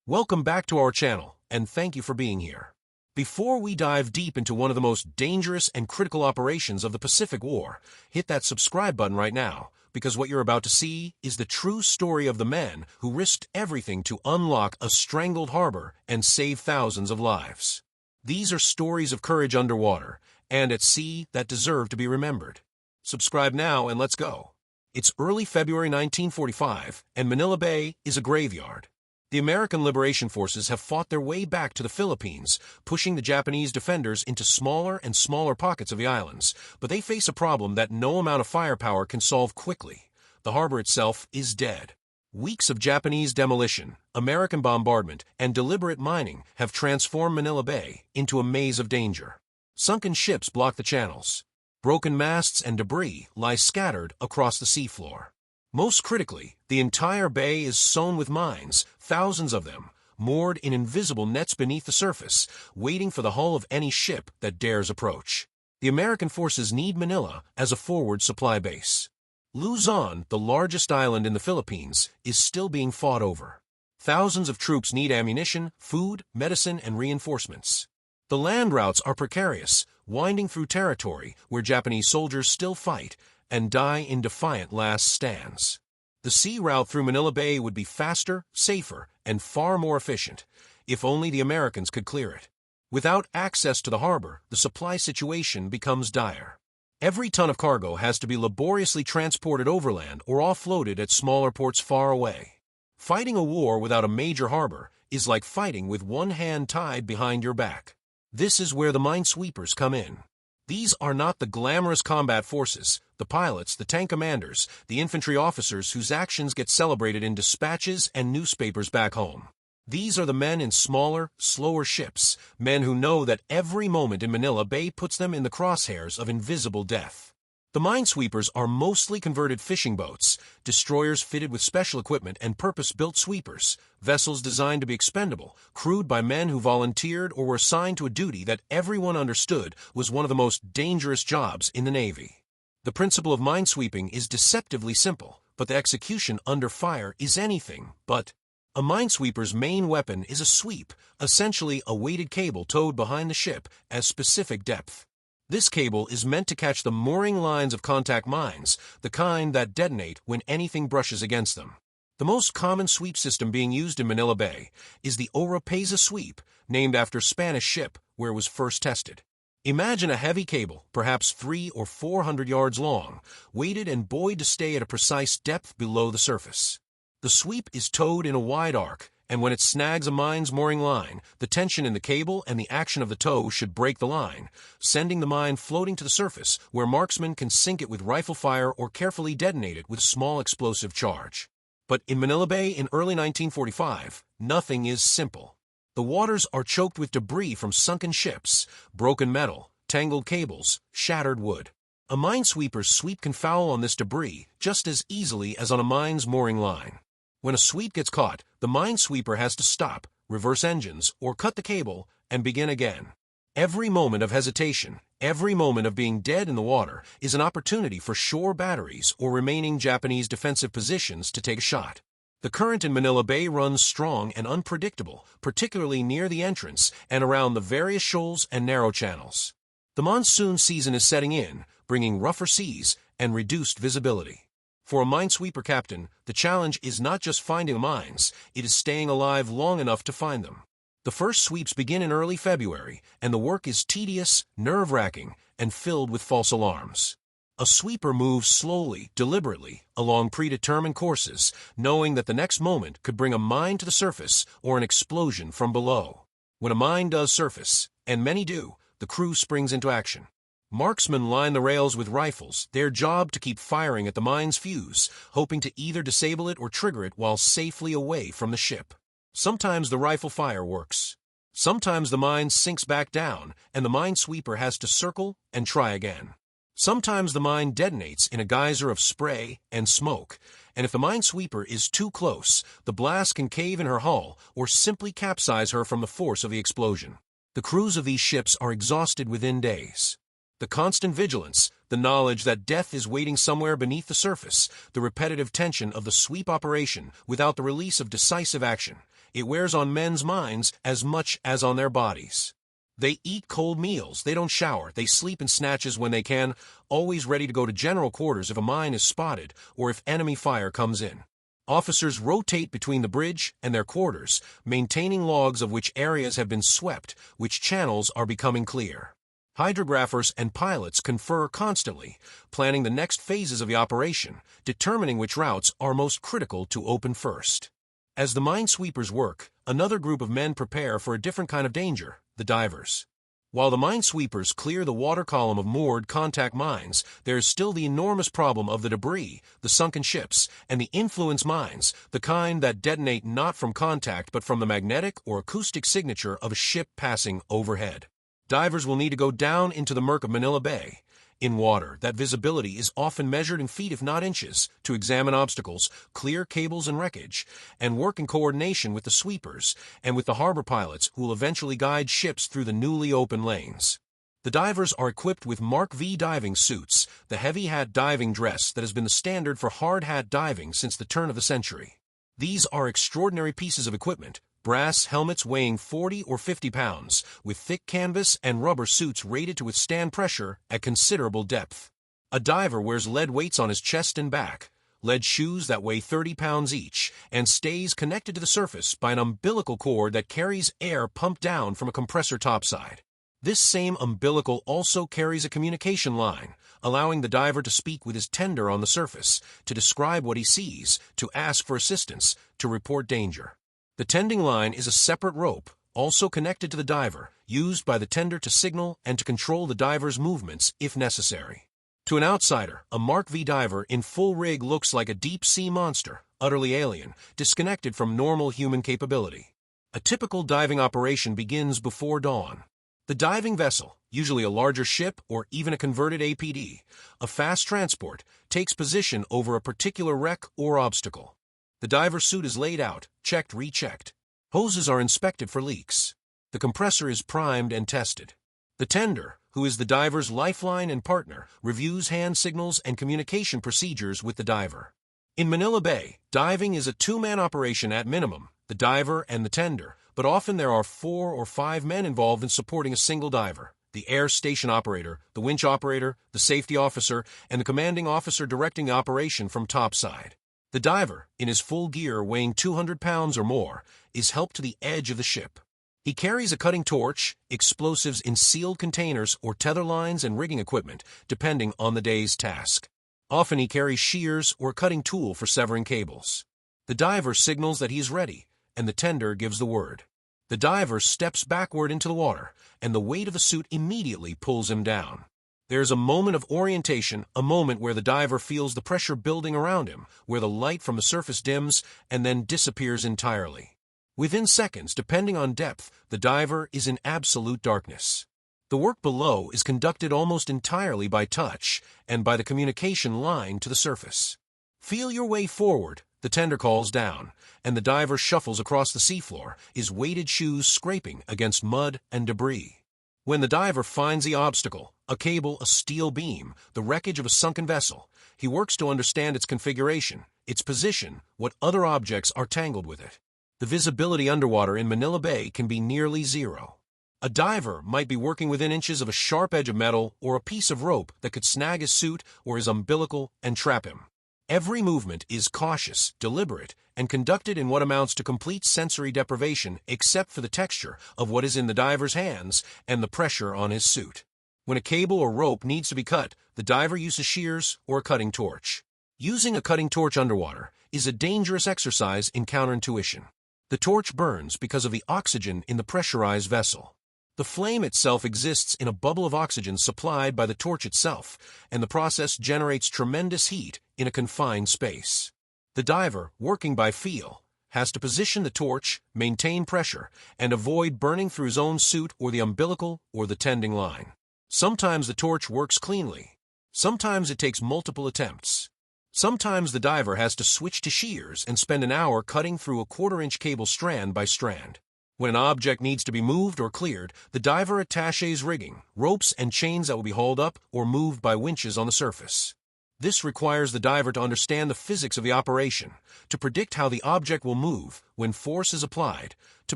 Welcome back to our channel, and thank you for being here. Before we dive deep into one of the most dangerous and critical operations of the Pacific War, hit that subscribe button right now, because what you're about to see is the true story of the men who risked everything to unlock a strangled harbor and save thousands of lives. These are stories of courage underwater and at sea that deserve to be remembered. Subscribe now and let's go. It's early February 1945, and Manila Bay is a graveyard. The American Liberation Forces have fought their way back to the Philippines, pushing the Japanese defenders into smaller and smaller pockets of the islands, but they face a problem that no amount of firepower can solve quickly. The harbor itself is dead. Weeks of Japanese demolition, American bombardment, and deliberate mining have transformed Manila Bay into a maze of danger. Sunken ships block the channels. Broken masts and debris lie scattered across the seafloor. Most critically, the entire bay is sown with mines, thousands of them, moored in invisible nets beneath the surface, waiting for the hull of any ship that dares approach. The American forces need Manila as a forward supply base. Luzon, the largest island in the Philippines, is still being fought over. Thousands of troops need ammunition, food, medicine, and reinforcements. The land routes are precarious, winding through territory where Japanese soldiers still fight and die in defiant last stands. The sea route through Manila Bay would be faster, safer, and far more efficient, if only the Americans could clear it. Without access to the harbor, the supply situation becomes dire. Every ton of cargo has to be laboriously transported overland or offloaded at smaller ports far away. Fighting a war without a major harbor is like fighting with one hand tied behind your back. This is where the minesweepers come in. These are not the glamorous combat forces, the pilots, the tank commanders, the infantry officers whose actions get celebrated in dispatches and newspapers back home. These are the men in smaller, slower ships, men who know that every moment in Manila Bay puts them in the crosshairs of invisible death. The minesweepers are mostly converted fishing boats, destroyers fitted with special equipment and purpose-built sweepers, vessels designed to be expendable, crewed by men who volunteered or were assigned to a duty that everyone understood was one of the most dangerous jobs in the Navy. The principle of minesweeping is deceptively simple, but the execution under fire is anything but. A minesweeper's main weapon is a sweep, essentially a weighted cable towed behind the ship at specific depth. This cable is meant to catch the mooring lines of contact mines, the kind that detonate when anything brushes against them. The most common sweep system being used in Manila Bay is the Oropesa sweep, named after a Spanish ship where it was first tested. Imagine a heavy cable, perhaps 300 or 400 yards long, weighted and buoyed to stay at a precise depth below the surface. The sweep is towed in a wide arc, and when it snags a mine's mooring line, the tension in the cable and the action of the tow should break the line, sending the mine floating to the surface, where marksmen can sink it with rifle fire or carefully detonate it with small explosive charge. But in Manila Bay in early 1945, nothing is simple. The waters are choked with debris from sunken ships, broken metal, tangled cables, shattered wood. A minesweeper's sweep can foul on this debris just as easily as on a mine's mooring line. When a sweep gets caught, the minesweeper has to stop, reverse engines, or cut the cable and begin again. Every moment of hesitation, every moment of being dead in the water is an opportunity for shore batteries or remaining Japanese defensive positions to take a shot. The current in Manila Bay runs strong and unpredictable, particularly near the entrance and around the various shoals and narrow channels. The monsoon season is setting in, bringing rougher seas and reduced visibility. For a minesweeper captain, the challenge is not just finding the mines, it is staying alive long enough to find them. The first sweeps begin in early February, and the work is tedious, nerve-wracking, and filled with false alarms. A sweeper moves slowly, deliberately, along predetermined courses, knowing that the next moment could bring a mine to the surface or an explosion from below. When a mine does surface, and many do, the crew springs into action. Marksmen line the rails with rifles, their job to keep firing at the mine's fuse, hoping to either disable it or trigger it while safely away from the ship. Sometimes the rifle fire works. Sometimes the mine sinks back down, and the minesweeper has to circle and try again. Sometimes the mine detonates in a geyser of spray and smoke, and if the minesweeper is too close, the blast can cave in her hull or simply capsize her from the force of the explosion. The crews of these ships are exhausted within days. The constant vigilance, the knowledge that death is waiting somewhere beneath the surface, the repetitive tension of the sweep operation without the release of decisive action. it wears on men's minds as much as on their bodies. They eat cold meals, they don't shower, they sleep in snatches when they can, always ready to go to general quarters if a mine is spotted or if enemy fire comes in. Officers rotate between the bridge and their quarters, maintaining logs of which areas have been swept, which channels are becoming clear. Hydrographers and pilots confer constantly, planning the next phases of the operation, determining which routes are most critical to open first. As the minesweepers work, another group of men prepare for a different kind of danger, the divers. While the minesweepers clear the water column of moored contact mines, there is still the enormous problem of the debris, the sunken ships, and the influence mines, the kind that detonate not from contact but from the magnetic or acoustic signature of a ship passing overhead. Divers will need to go down into the murk of Manila Bay, in water that visibility is often measured in feet if not inches, to examine obstacles, clear cables and wreckage, and work in coordination with the sweepers and with the harbor pilots who will eventually guide ships through the newly opened lanes. The divers are equipped with Mark V diving suits, the heavy hat diving dress that has been the standard for hard hat diving since the turn of the century. These are extraordinary pieces of equipment, brass helmets weighing 40 or 50 pounds, with thick canvas and rubber suits rated to withstand pressure at considerable depth. A diver wears lead weights on his chest and back, lead shoes that weigh 30 pounds each, and stays connected to the surface by an umbilical cord that carries air pumped down from a compressor topside. This same umbilical also carries a communication line, allowing the diver to speak with his tender on the surface, to describe what he sees, to ask for assistance, to report danger. The tending line is a separate rope, also connected to the diver, used by the tender to signal and to control the diver's movements if necessary. To an outsider, a Mark V diver in full rig looks like a deep-sea monster, utterly alien, disconnected from normal human capability. A typical diving operation begins before dawn. The diving vessel, usually a larger ship or even a converted APD, a fast transport, takes position over a particular wreck or obstacle. The diver's suit is laid out, checked, rechecked. Hoses are inspected for leaks. The compressor is primed and tested. The tender, who is the diver's lifeline and partner, reviews hand signals and communication procedures with the diver. In Manila Bay, diving is a two-man operation at minimum, the diver and the tender, but often there are 4 or 5 men involved in supporting a single diver: the air station operator, the winch operator, the safety officer, and the commanding officer directing the operation from topside. The diver, in his full gear weighing 200 pounds or more, is helped to the edge of the ship. He carries a cutting torch, explosives in sealed containers, or tether lines and rigging equipment, depending on the day's task. Often he carries shears or a cutting tool for severing cables. The diver signals that he is ready, and the tender gives the word. The diver steps backward into the water, and the weight of the suit immediately pulls him down. There is a moment of orientation, a moment where the diver feels the pressure building around him, where the light from the surface dims and then disappears entirely. Within seconds, depending on depth, the diver is in absolute darkness. The work below is conducted almost entirely by touch and by the communication line to the surface. Feel your way forward, the tender calls down, and the diver shuffles across the seafloor, his weighted shoes scraping against mud and debris. When the diver finds the obstacle, a cable, a steel beam, the wreckage of a sunken vessel, he works to understand its configuration, its position, what other objects are tangled with it. The visibility underwater in Manila Bay can be nearly zero. A diver might be working within inches of a sharp edge of metal or a piece of rope that could snag his suit or his umbilical and trap him. Every movement is cautious, deliberate, and conducted in what amounts to complete sensory deprivation except for the texture of what is in the diver's hands and the pressure on his suit. When a cable or rope needs to be cut, the diver uses shears or a cutting torch. Using a cutting torch underwater is a dangerous exercise in counterintuition. The torch burns because of the oxygen in the pressurized vessel. The flame itself exists in a bubble of oxygen supplied by the torch itself, and the process generates tremendous heat in a confined space. The diver, working by feel, has to position the torch, maintain pressure, and avoid burning through his own suit or the umbilical or the tending line. Sometimes the torch works cleanly. Sometimes it takes multiple attempts. Sometimes the diver has to switch to shears and spend an hour cutting through a quarter-inch cable strand by strand. When an object needs to be moved or cleared, the diver attaches rigging, ropes and chains that will be hauled up or moved by winches on the surface. This requires the diver to understand the physics of the operation, to predict how the object will move when force is applied, to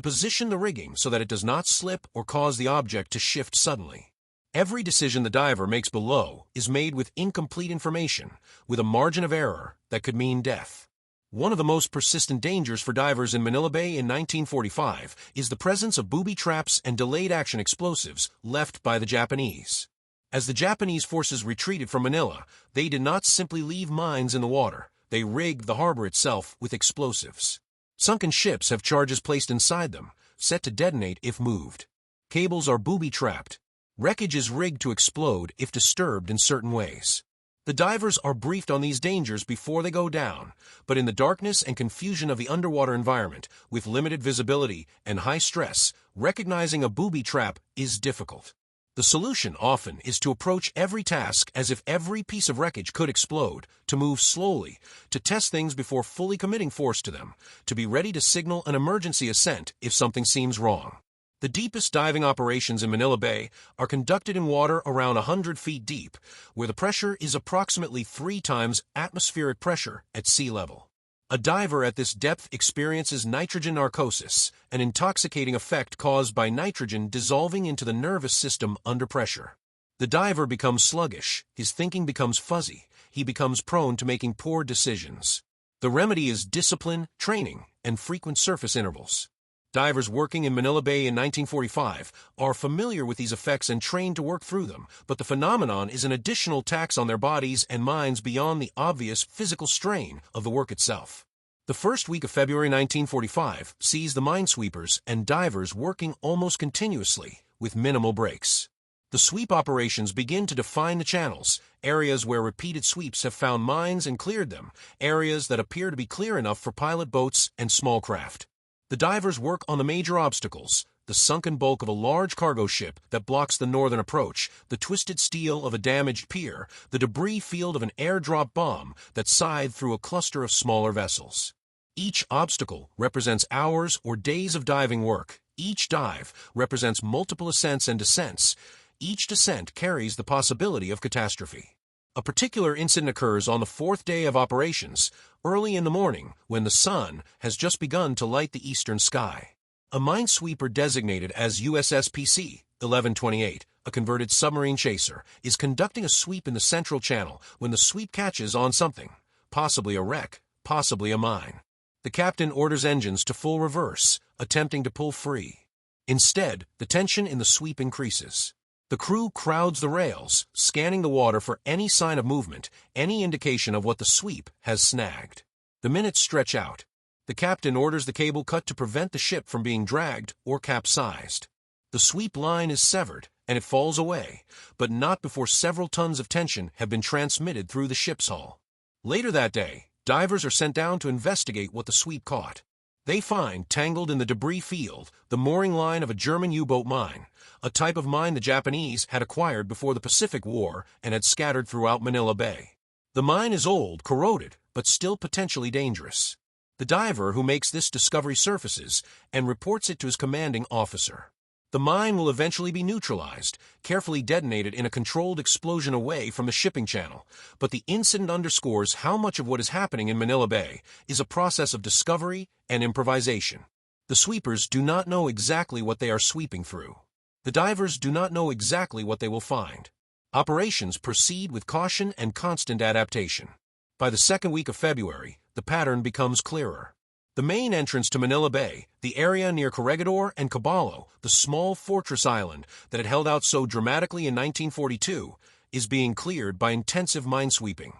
position the rigging so that it does not slip or cause the object to shift suddenly. Every decision the diver makes below is made with incomplete information, with a margin of error that could mean death. One of the most persistent dangers for divers in Manila Bay in 1945 is the presence of booby traps and delayed-action explosives left by the Japanese. As the Japanese forces retreated from Manila, they did not simply leave mines in the water. They rigged the harbor itself with explosives. Sunken ships have charges placed inside them, set to detonate if moved. Cables are booby-trapped. Wreckage is rigged to explode if disturbed in certain ways. The divers are briefed on these dangers before they go down, but in the darkness and confusion of the underwater environment, with limited visibility and high stress, recognizing a booby trap is difficult. The solution often is to approach every task as if every piece of wreckage could explode, to move slowly, to test things before fully committing force to them, to be ready to signal an emergency ascent if something seems wrong. The deepest diving operations in Manila Bay are conducted in water around 100 feet deep, where the pressure is approximately 3 times atmospheric pressure at sea level. A diver at this depth experiences nitrogen narcosis, an intoxicating effect caused by nitrogen dissolving into the nervous system under pressure. The diver becomes sluggish, his thinking becomes fuzzy, he becomes prone to making poor decisions. The remedy is discipline, training, and frequent surface intervals. Divers working in Manila Bay in 1945 are familiar with these effects and trained to work through them, but the phenomenon is an additional tax on their bodies and minds beyond the obvious physical strain of the work itself. The first week of February 1945 sees the minesweepers and divers working almost continuously, with minimal breaks. The sweep operations begin to define the channels, areas where repeated sweeps have found mines and cleared them, areas that appear to be clear enough for pilot boats and small craft. The divers work on the major obstacles: the sunken bulk of a large cargo ship that blocks the northern approach, the twisted steel of a damaged pier, the debris field of an airdrop bomb that scythed through a cluster of smaller vessels. Each obstacle represents hours or days of diving work. Each dive represents multiple ascents and descents. Each descent carries the possibility of catastrophe. A particular incident occurs on the 4th day of operations, early in the morning, when the sun has just begun to light the eastern sky. A minesweeper designated as USSPC 1128, a converted submarine chaser, is conducting a sweep in the central channel when the sweep catches on something, possibly a wreck, possibly a mine. The captain orders engines to full reverse, attempting to pull free. Instead, the tension in the sweep increases. The crew crowds the rails, scanning the water for any sign of movement, any indication of what the sweep has snagged. The minutes stretch out. The captain orders the cable cut to prevent the ship from being dragged or capsized. The sweep line is severed, and it falls away, but not before several tons of tension have been transmitted through the ship's hull. Later that day, divers are sent down to investigate what the sweep caught. They find, tangled in the debris field, the mooring line of a German U-boat mine, a type of mine the Japanese had acquired before the Pacific War and had scattered throughout Manila Bay. The mine is old, corroded, but still potentially dangerous. The diver who makes this discovery surfaces and reports it to his commanding officer. The mine will eventually be neutralized, carefully detonated in a controlled explosion away from the shipping channel, but the incident underscores how much of what is happening in Manila Bay is a process of discovery and improvisation. The sweepers do not know exactly what they are sweeping through. The divers do not know exactly what they will find. Operations proceed with caution and constant adaptation. By the second week of February, the pattern becomes clearer. The main entrance to Manila Bay, the area near Corregidor and Caballo, the small fortress island that had held out so dramatically in 1942, is being cleared by intensive minesweeping.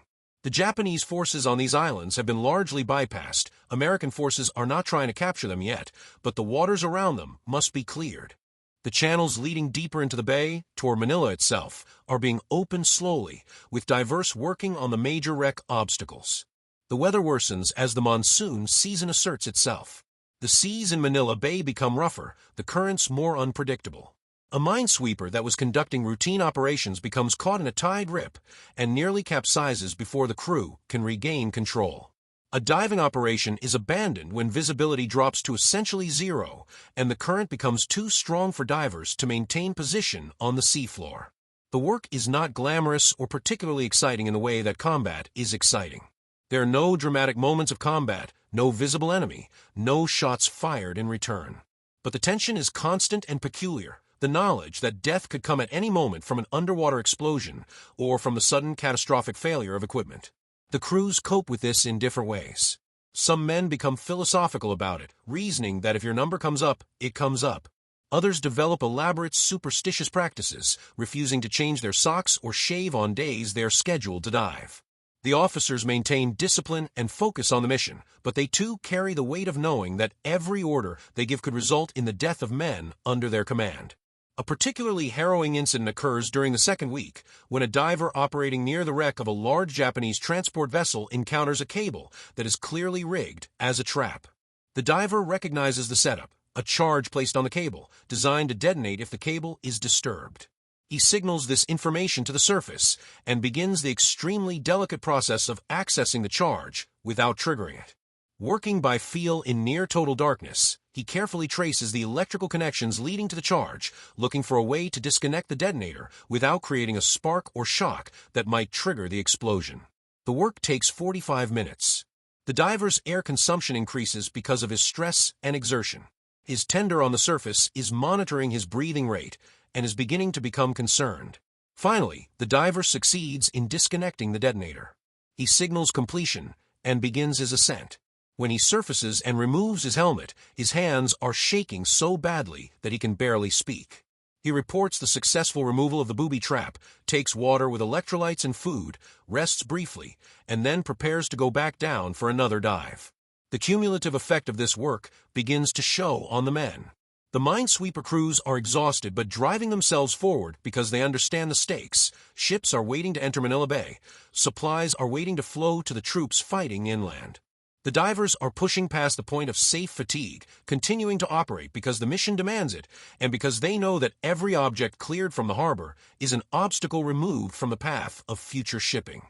The Japanese forces on these islands have been largely bypassed. American forces are not trying to capture them yet, but the waters around them must be cleared. The channels leading deeper into the bay, toward Manila itself, are being opened slowly, with divers working on the major wreck obstacles. The weather worsens as the monsoon season asserts itself. The seas in Manila Bay become rougher, the currents more unpredictable. A minesweeper that was conducting routine operations becomes caught in a tide rip and nearly capsizes before the crew can regain control. A diving operation is abandoned when visibility drops to essentially zero and the current becomes too strong for divers to maintain position on the seafloor. The work is not glamorous or particularly exciting in the way that combat is exciting. There are no dramatic moments of combat, no visible enemy, no shots fired in return. But the tension is constant and peculiar, the knowledge that death could come at any moment from an underwater explosion or from the sudden catastrophic failure of equipment. The crews cope with this in different ways. Some men become philosophical about it, reasoning that if your number comes up, it comes up. Others develop elaborate superstitious practices, refusing to change their socks or shave on days they are scheduled to dive. The officers maintain discipline and focus on the mission, but they too carry the weight of knowing that every order they give could result in the death of men under their command. A particularly harrowing incident occurs during the second week, when a diver operating near the wreck of a large Japanese transport vessel encounters a cable that is clearly rigged as a trap. The diver recognizes the setup, a charge placed on the cable, designed to detonate if the cable is disturbed. He signals this information to the surface and begins the extremely delicate process of accessing the charge without triggering it. Working by feel in near total darkness, he carefully traces the electrical connections leading to the charge, looking for a way to disconnect the detonator without creating a spark or shock that might trigger the explosion. The work takes 45 minutes. The diver's air consumption increases because of his stress and exertion. His tender on the surface is monitoring his breathing rate and is beginning to become concerned. Finally, the diver succeeds in disconnecting the detonator. He signals completion and begins his ascent. When he surfaces and removes his helmet, his hands are shaking so badly that he can barely speak. He reports the successful removal of the booby trap, takes water with electrolytes and food, rests briefly, and then prepares to go back down for another dive. The cumulative effect of this work begins to show on the men. The minesweeper crews are exhausted but driving themselves forward because they understand the stakes. Ships are waiting to enter Manila Bay. Supplies are waiting to flow to the troops fighting inland. The divers are pushing past the point of safe fatigue, continuing to operate because the mission demands it, and because they know that every object cleared from the harbor is an obstacle removed from the path of future shipping.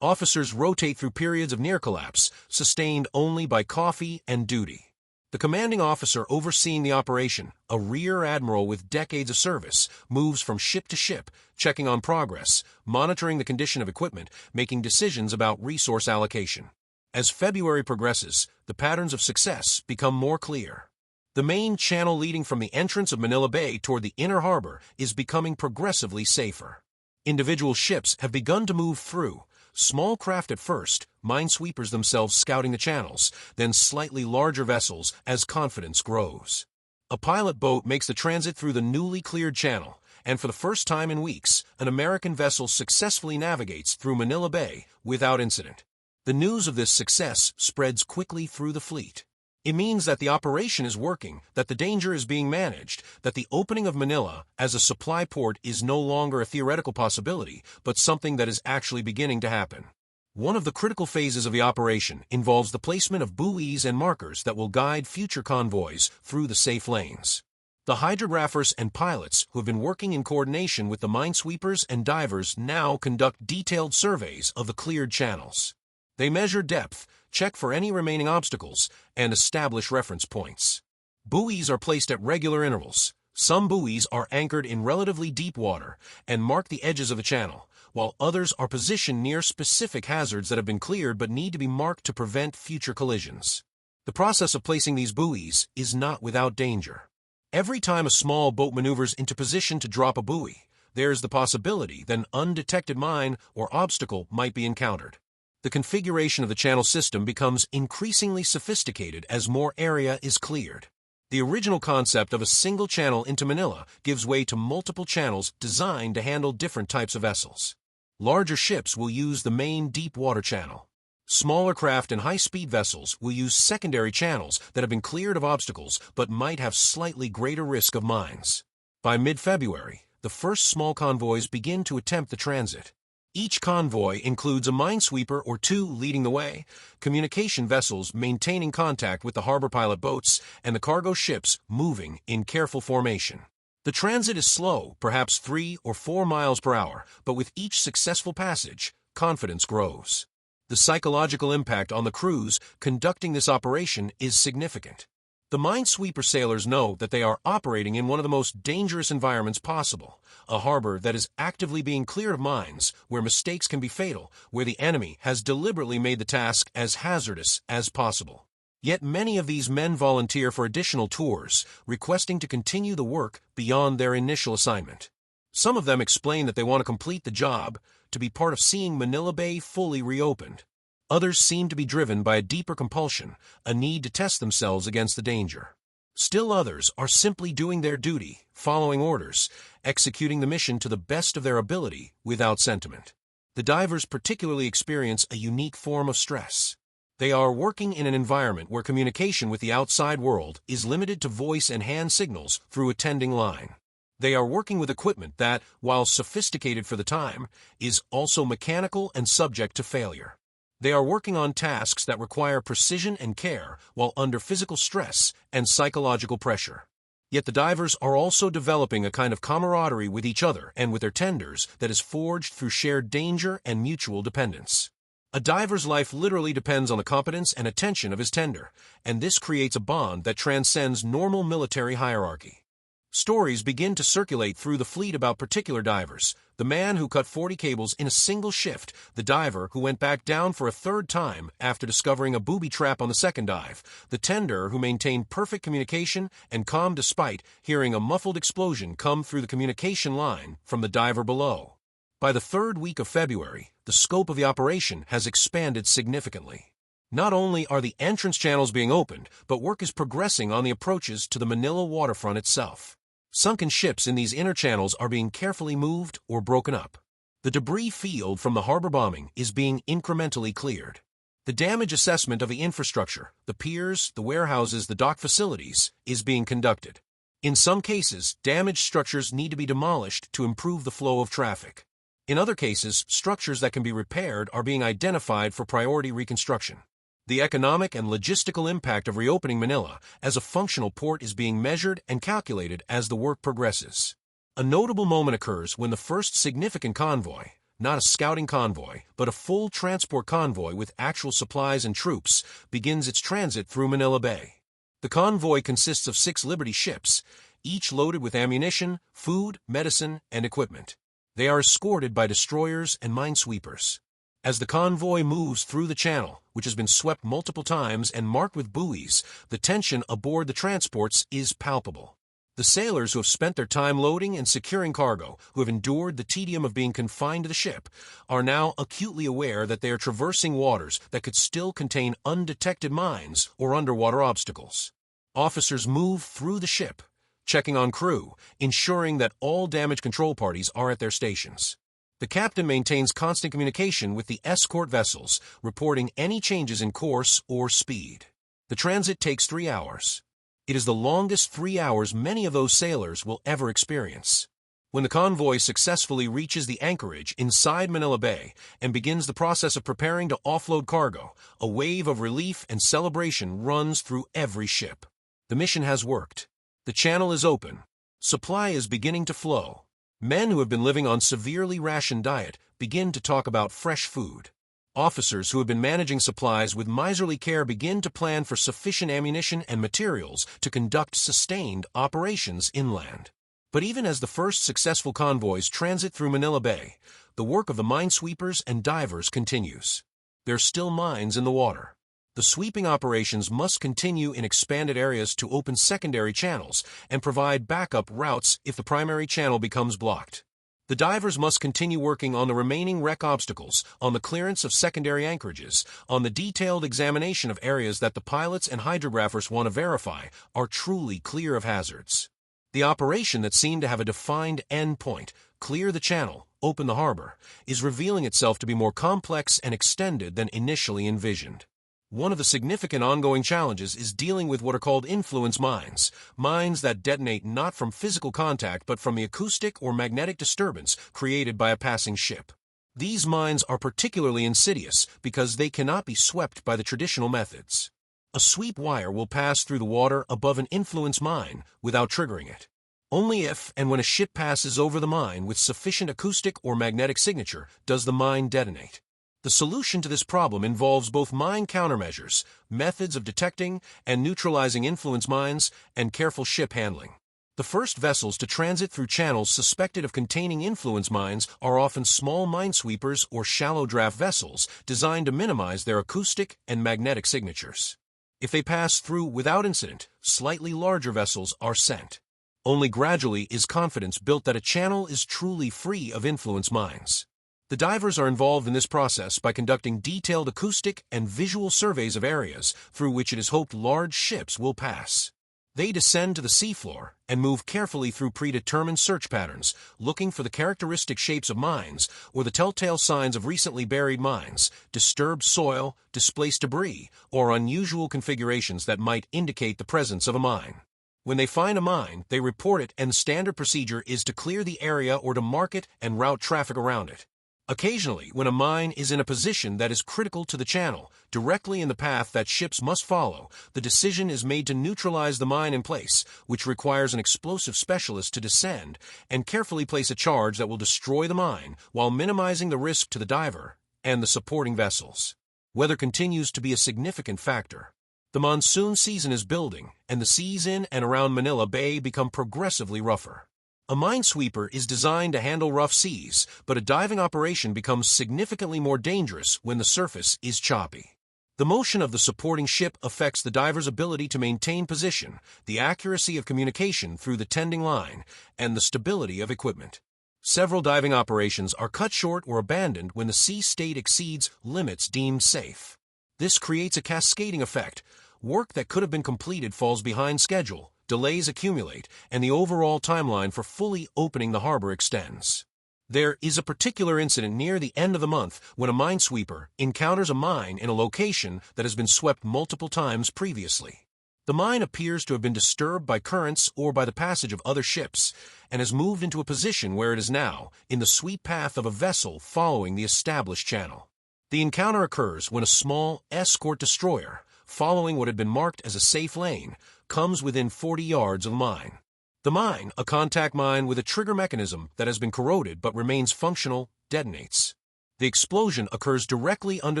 Officers rotate through periods of near collapse, sustained only by coffee and duty. The commanding officer overseeing the operation, a rear admiral with decades of service, moves from ship to ship, checking on progress, monitoring the condition of equipment, making decisions about resource allocation. As February progresses, the patterns of success become more clear. The main channel leading from the entrance of Manila Bay toward the inner harbor is becoming progressively safer. Individual ships have begun to move through, small craft at first, minesweepers themselves scouting the channels, then slightly larger vessels as confidence grows. A pilot boat makes the transit through the newly cleared channel, and for the first time in weeks, an American vessel successfully navigates through Manila Bay without incident. The news of this success spreads quickly through the fleet. It means that the operation is working, that the danger is being managed, that the opening of Manila as a supply port is no longer a theoretical possibility, but something that is actually beginning to happen. One of the critical phases of the operation involves the placement of buoys and markers that will guide future convoys through the safe lanes. The hydrographers and pilots who have been working in coordination with the minesweepers and divers now conduct detailed surveys of the cleared channels. They measure depth, check for any remaining obstacles, and establish reference points. Buoys are placed at regular intervals. Some buoys are anchored in relatively deep water and mark the edges of the channel, while others are positioned near specific hazards that have been cleared but need to be marked to prevent future collisions. The process of placing these buoys is not without danger. Every time a small boat maneuvers into position to drop a buoy, there is the possibility that an undetected mine or obstacle might be encountered. The configuration of the channel system becomes increasingly sophisticated as more area is cleared. The original concept of a single channel into Manila gives way to multiple channels designed to handle different types of vessels. Larger ships will use the main deep water channel. Smaller craft and high-speed vessels will use secondary channels that have been cleared of obstacles but might have slightly greater risk of mines. By mid-February, the first small convoys begin to attempt the transit. Each convoy includes a minesweeper or two leading the way, communication vessels maintaining contact with the harbor pilot boats, and the cargo ships moving in careful formation. The transit is slow, perhaps 3 or 4 miles per hour, but with each successful passage, confidence grows. The psychological impact on the crews conducting this operation is significant. The minesweeper sailors know that they are operating in one of the most dangerous environments possible, a harbor that is actively being cleared of mines, where mistakes can be fatal, where the enemy has deliberately made the task as hazardous as possible. Yet many of these men volunteer for additional tours, requesting to continue the work beyond their initial assignment. Some of them explain that they want to complete the job, to be part of seeing Manila Bay fully reopened. Others seem to be driven by a deeper compulsion, a need to test themselves against the danger. Still others are simply doing their duty, following orders, executing the mission to the best of their ability without sentiment. The divers particularly experience a unique form of stress. They are working in an environment where communication with the outside world is limited to voice and hand signals through a tending line. They are working with equipment that, while sophisticated for the time, is also mechanical and subject to failure. They are working on tasks that require precision and care while under physical stress and psychological pressure. Yet the divers are also developing a kind of camaraderie with each other and with their tenders that is forged through shared danger and mutual dependence. A diver's life literally depends on the competence and attention of his tender, and this creates a bond that transcends normal military hierarchy. Stories begin to circulate through the fleet about particular divers: the man who cut 40 cables in a single shift, the diver who went back down for a third time after discovering a booby trap on the second dive, the tender who maintained perfect communication and calm despite hearing a muffled explosion come through the communication line from the diver below. By the third week of February, the scope of the operation has expanded significantly. Not only are the entrance channels being opened, but work is progressing on the approaches to the Manila waterfront itself. Sunken ships in these inner channels are being carefully moved or broken up. The debris field from the harbor bombing is being incrementally cleared. The damage assessment of the infrastructure, the piers, the warehouses, the dock facilities, is being conducted. In some cases, damaged structures need to be demolished to improve the flow of traffic. In other cases, structures that can be repaired are being identified for priority reconstruction. The economic and logistical impact of reopening Manila as a functional port is being measured and calculated as the work progresses. A notable moment occurs when the first significant convoy, not a scouting convoy, but a full transport convoy with actual supplies and troops, begins its transit through Manila Bay. The convoy consists of 6 Liberty ships, each loaded with ammunition, food, medicine, and equipment. They are escorted by destroyers and minesweepers. As the convoy moves through the channel, which has been swept multiple times and marked with buoys, the tension aboard the transports is palpable. The sailors who have spent their time loading and securing cargo, who have endured the tedium of being confined to the ship, are now acutely aware that they are traversing waters that could still contain undetected mines or underwater obstacles. Officers move through the ship, checking on crew, ensuring that all damage control parties are at their stations. The captain maintains constant communication with the escort vessels, reporting any changes in course or speed. The transit takes 3 hours. It is the longest 3 hours many of those sailors will ever experience. When the convoy successfully reaches the anchorage inside Manila Bay and begins the process of preparing to offload cargo, a wave of relief and celebration runs through every ship. The mission has worked. The channel is open. Supply is beginning to flow. Men who have been living on severely rationed diet begin to talk about fresh food. Officers who have been managing supplies with miserly care begin to plan for sufficient ammunition and materials to conduct sustained operations inland. But even as the first successful convoys transit through Manila Bay, the work of the minesweepers and divers continues. There are still mines in the water. The sweeping operations must continue in expanded areas to open secondary channels and provide backup routes if the primary channel becomes blocked. The divers must continue working on the remaining wreck obstacles, on the clearance of secondary anchorages, on the detailed examination of areas that the pilots and hydrographers want to verify are truly clear of hazards. The operation that seemed to have a defined end point, clear the channel, open the harbor, is revealing itself to be more complex and extended than initially envisioned. One of the significant ongoing challenges is dealing with what are called influence mines, mines that detonate not from physical contact but from the acoustic or magnetic disturbance created by a passing ship. These mines are particularly insidious because they cannot be swept by the traditional methods. A sweep wire will pass through the water above an influence mine without triggering it. Only if and when a ship passes over the mine with sufficient acoustic or magnetic signature does the mine detonate. The solution to this problem involves both mine countermeasures, methods of detecting and neutralizing influence mines, and careful ship handling. The first vessels to transit through channels suspected of containing influence mines are often small minesweepers or shallow draft vessels designed to minimize their acoustic and magnetic signatures. If they pass through without incident, slightly larger vessels are sent. Only gradually is confidence built that a channel is truly free of influence mines. The divers are involved in this process by conducting detailed acoustic and visual surveys of areas through which it is hoped large ships will pass. They descend to the seafloor and move carefully through predetermined search patterns, looking for the characteristic shapes of mines or the telltale signs of recently buried mines, disturbed soil, displaced debris, or unusual configurations that might indicate the presence of a mine. When they find a mine, they report it, and the standard procedure is to clear the area or to mark it and route traffic around it. Occasionally, when a mine is in a position that is critical to the channel, directly in the path that ships must follow, the decision is made to neutralize the mine in place, which requires an explosive specialist to descend and carefully place a charge that will destroy the mine while minimizing the risk to the diver and the supporting vessels. Weather continues to be a significant factor. The monsoon season is building, and the seas in and around Manila Bay become progressively rougher. A minesweeper is designed to handle rough seas, but a diving operation becomes significantly more dangerous when the surface is choppy. The motion of the supporting ship affects the diver's ability to maintain position, the accuracy of communication through the tending line, and the stability of equipment. Several diving operations are cut short or abandoned when the sea state exceeds limits deemed safe. This creates a cascading effect. Work that could have been completed falls behind schedule, delays accumulate, and the overall timeline for fully opening the harbor extends. There is a particular incident near the end of the month when a minesweeper encounters a mine in a location that has been swept multiple times previously. The mine appears to have been disturbed by currents or by the passage of other ships, and has moved into a position where it is now in the sweep path of a vessel following the established channel. The encounter occurs when a small escort destroyer, following what had been marked as a safe lane, comes within 40 yards of the mine. The mine, a contact mine with a trigger mechanism that has been corroded but remains functional, detonates. The explosion occurs directly under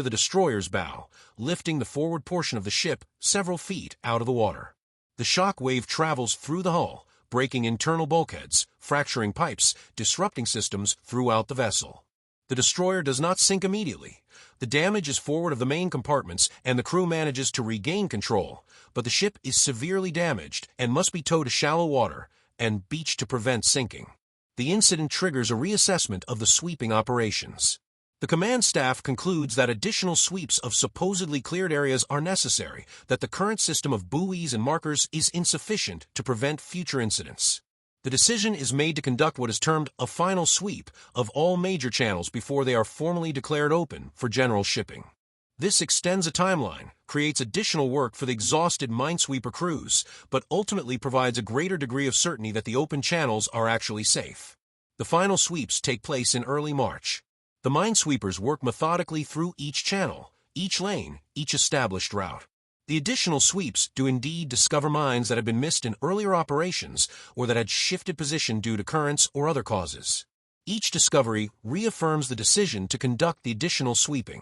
the destroyer's bow, lifting the forward portion of the ship several feet out of the water. The shock wave travels through the hull, breaking internal bulkheads, fracturing pipes, disrupting systems throughout the vessel. The destroyer does not sink immediately. The damage is forward of the main compartments, and the crew manages to regain control, but the ship is severely damaged and must be towed to shallow water and beached to prevent sinking. The incident triggers a reassessment of the sweeping operations. The command staff concludes that additional sweeps of supposedly cleared areas are necessary, that the current system of buoys and markers is insufficient to prevent future incidents. The decision is made to conduct what is termed a final sweep of all major channels before they are formally declared open for general shipping. This extends a timeline, creates additional work for the exhausted minesweeper crews, but ultimately provides a greater degree of certainty that the open channels are actually safe. The final sweeps take place in early March. The minesweepers work methodically through each channel, each lane, each established route. The additional sweeps do indeed discover mines that had been missed in earlier operations or that had shifted position due to currents or other causes. Each discovery reaffirms the decision to conduct the additional sweeping.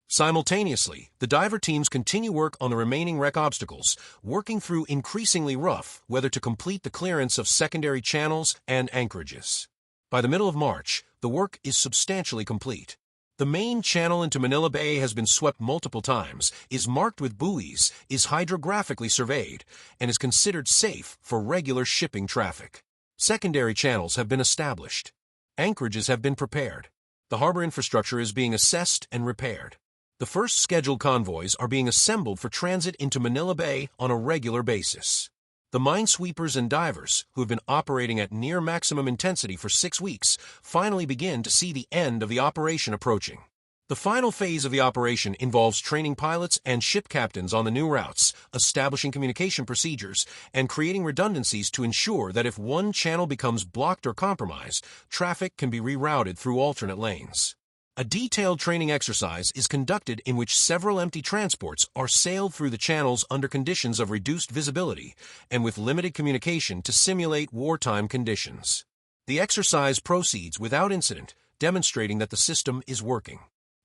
Simultaneously, the diver teams continue work on the remaining wreck obstacles, working through increasingly rough weather to complete the clearance of secondary channels and anchorages. By the middle of March, the work is substantially complete. The main channel into Manila Bay has been swept multiple times, is marked with buoys, is hydrographically surveyed, and is considered safe for regular shipping traffic. Secondary channels have been established. Anchorages have been prepared. The harbor infrastructure is being assessed and repaired. The first scheduled convoys are being assembled for transit into Manila Bay on a regular basis. The minesweepers and divers, who have been operating at near maximum intensity for 6 weeks, finally begin to see the end of the operation approaching. The final phase of the operation involves training pilots and ship captains on the new routes, establishing communication procedures, and creating redundancies to ensure that if one channel becomes blocked or compromised, traffic can be rerouted through alternate lanes. A detailed training exercise is conducted in which several empty transports are sailed through the channels under conditions of reduced visibility and with limited communication to simulate wartime conditions. The exercise proceeds without incident, demonstrating that the system is working.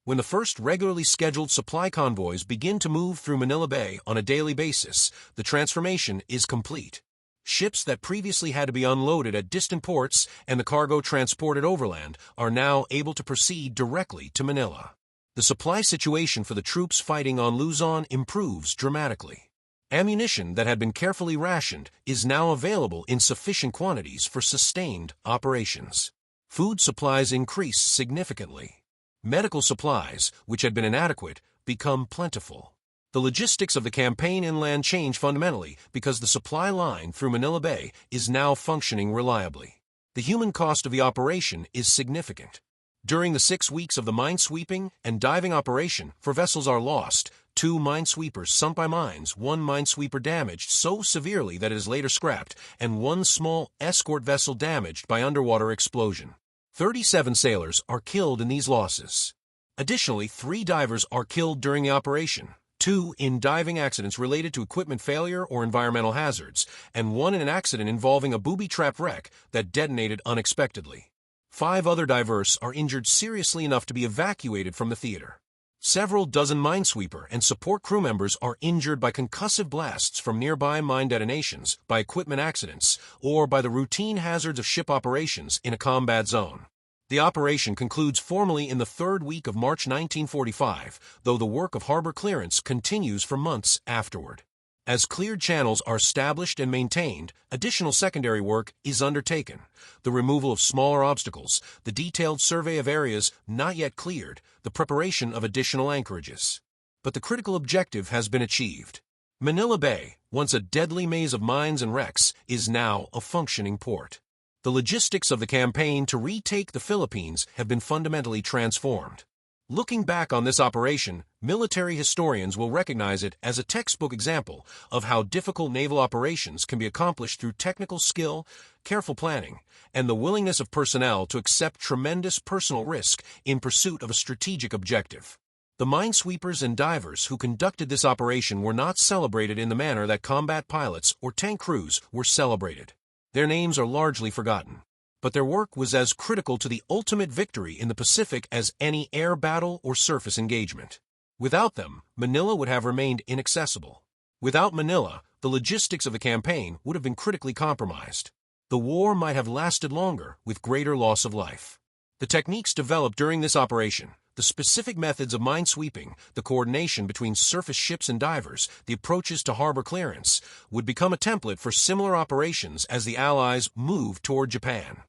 When the first regularly scheduled supply convoys begin to move through Manila Bay on a daily basis, the transformation is complete. Ships that previously had to be unloaded at distant ports and the cargo transported overland are now able to proceed directly to Manila. The supply situation for the troops fighting on Luzon improves dramatically. Ammunition that had been carefully rationed is now available in sufficient quantities for sustained operations. Food supplies increase significantly. Medical supplies, which had been inadequate, become plentiful. The logistics of the campaign inland change fundamentally because the supply line through Manila Bay is now functioning reliably. The human cost of the operation is significant. During the 6 weeks of the minesweeping and diving operation, 4 vessels are lost, 2 minesweepers sunk by mines, 1 minesweeper damaged so severely that it is later scrapped, and 1 small escort vessel damaged by underwater explosion. 37 sailors are killed in these losses. Additionally, 3 divers are killed during the operation, 2 in diving accidents related to equipment failure or environmental hazards, and 1 in an accident involving a booby-trapped wreck that detonated unexpectedly. 5 other divers are injured seriously enough to be evacuated from the theater. Several dozen minesweeper and support crew members are injured by concussive blasts from nearby mine detonations, by equipment accidents, or by the routine hazards of ship operations in a combat zone. The operation concludes formally in the 3rd week of March 1945, though the work of harbor clearance continues for months afterward. As cleared channels are established and maintained, additional secondary work is undertaken. The removal of smaller obstacles, the detailed survey of areas not yet cleared, the preparation of additional anchorages. But the critical objective has been achieved. Manila Bay, once a deadly maze of mines and wrecks, is now a functioning port. The logistics of the campaign to retake the Philippines have been fundamentally transformed. Looking back on this operation, military historians will recognize it as a textbook example of how difficult naval operations can be accomplished through technical skill, careful planning, and the willingness of personnel to accept tremendous personal risk in pursuit of a strategic objective. The minesweepers and divers who conducted this operation were not celebrated in the manner that combat pilots or tank crews were celebrated. Their names are largely forgotten. But their work was as critical to the ultimate victory in the Pacific as any air battle or surface engagement. Without them, Manila would have remained inaccessible. Without Manila, the logistics of the campaign would have been critically compromised. The war might have lasted longer with greater loss of life. The techniques developed during this operation, the specific methods of minesweeping, the coordination between surface ships and divers, the approaches to harbor clearance, would become a template for similar operations as the Allies moved toward Japan.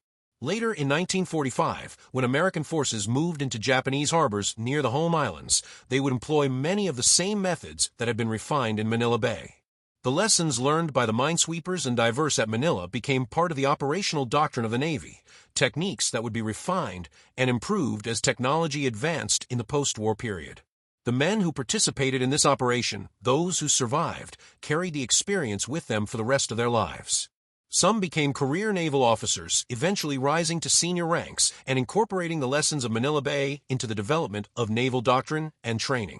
Later in 1945, when American forces moved into Japanese harbors near the home islands, they would employ many of the same methods that had been refined in Manila Bay. The lessons learned by the minesweepers and divers at Manila became part of the operational doctrine of the Navy, techniques that would be refined and improved as technology advanced in the post-war period. The men who participated in this operation, those who survived, carried the experience with them for the rest of their lives. Some became career naval officers, eventually rising to senior ranks and incorporating the lessons of Manila Bay into the development of naval doctrine and training.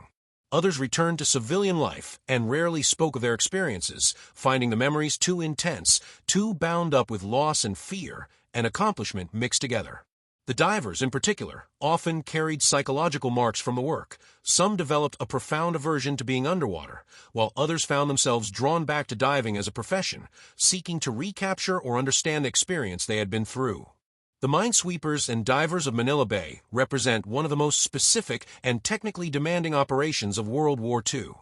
Others returned to civilian life and rarely spoke of their experiences, finding the memories too intense, too bound up with loss and fear and accomplishment mixed together. The divers, in particular, often carried psychological marks from the work. Some developed a profound aversion to being underwater, while others found themselves drawn back to diving as a profession, seeking to recapture or understand the experience they had been through. The minesweepers and divers of Manila Bay represent one of the most specific and technically demanding operations of World War II.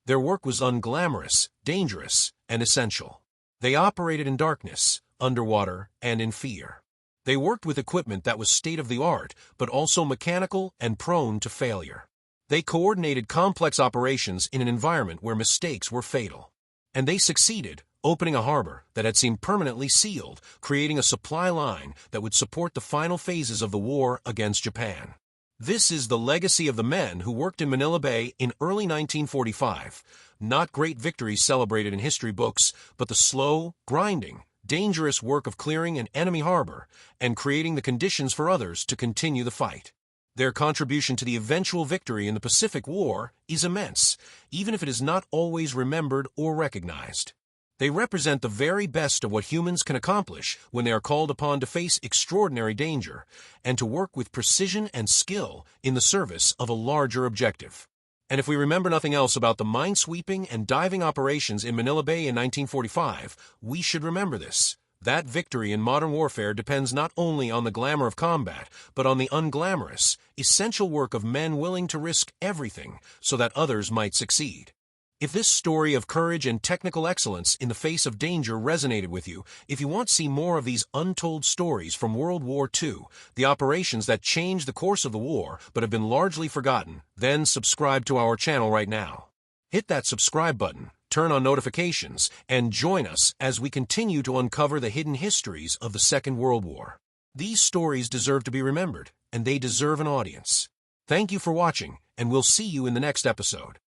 Their work was unglamorous, dangerous, and essential. They operated in darkness, underwater, and in fear. They worked with equipment that was state-of-the-art, but also mechanical and prone to failure. They coordinated complex operations in an environment where mistakes were fatal. And they succeeded, opening a harbor that had seemed permanently sealed, creating a supply line that would support the final phases of the war against Japan. This is the legacy of the men who worked in Manila Bay in early 1945. Not great victories celebrated in history books, but the slow, grinding, dangerous work of clearing an enemy harbor and creating the conditions for others to continue the fight. Their contribution to the eventual victory in the Pacific War is immense, even if it is not always remembered or recognized. They represent the very best of what humans can accomplish when they are called upon to face extraordinary danger and to work with precision and skill in the service of a larger objective. And if we remember nothing else about the minesweeping and diving operations in Manila Bay in 1945, we should remember this. That victory in modern warfare depends not only on the glamour of combat, but on the unglamorous, essential work of men willing to risk everything so that others might succeed. If this story of courage and technical excellence in the face of danger resonated with you, if you want to see more of these untold stories from World War II, the operations that changed the course of the war but have been largely forgotten, then subscribe to our channel right now. Hit that subscribe button, turn on notifications, and join us as we continue to uncover the hidden histories of the Second World War. These stories deserve to be remembered, and they deserve an audience. Thank you for watching, and we'll see you in the next episode.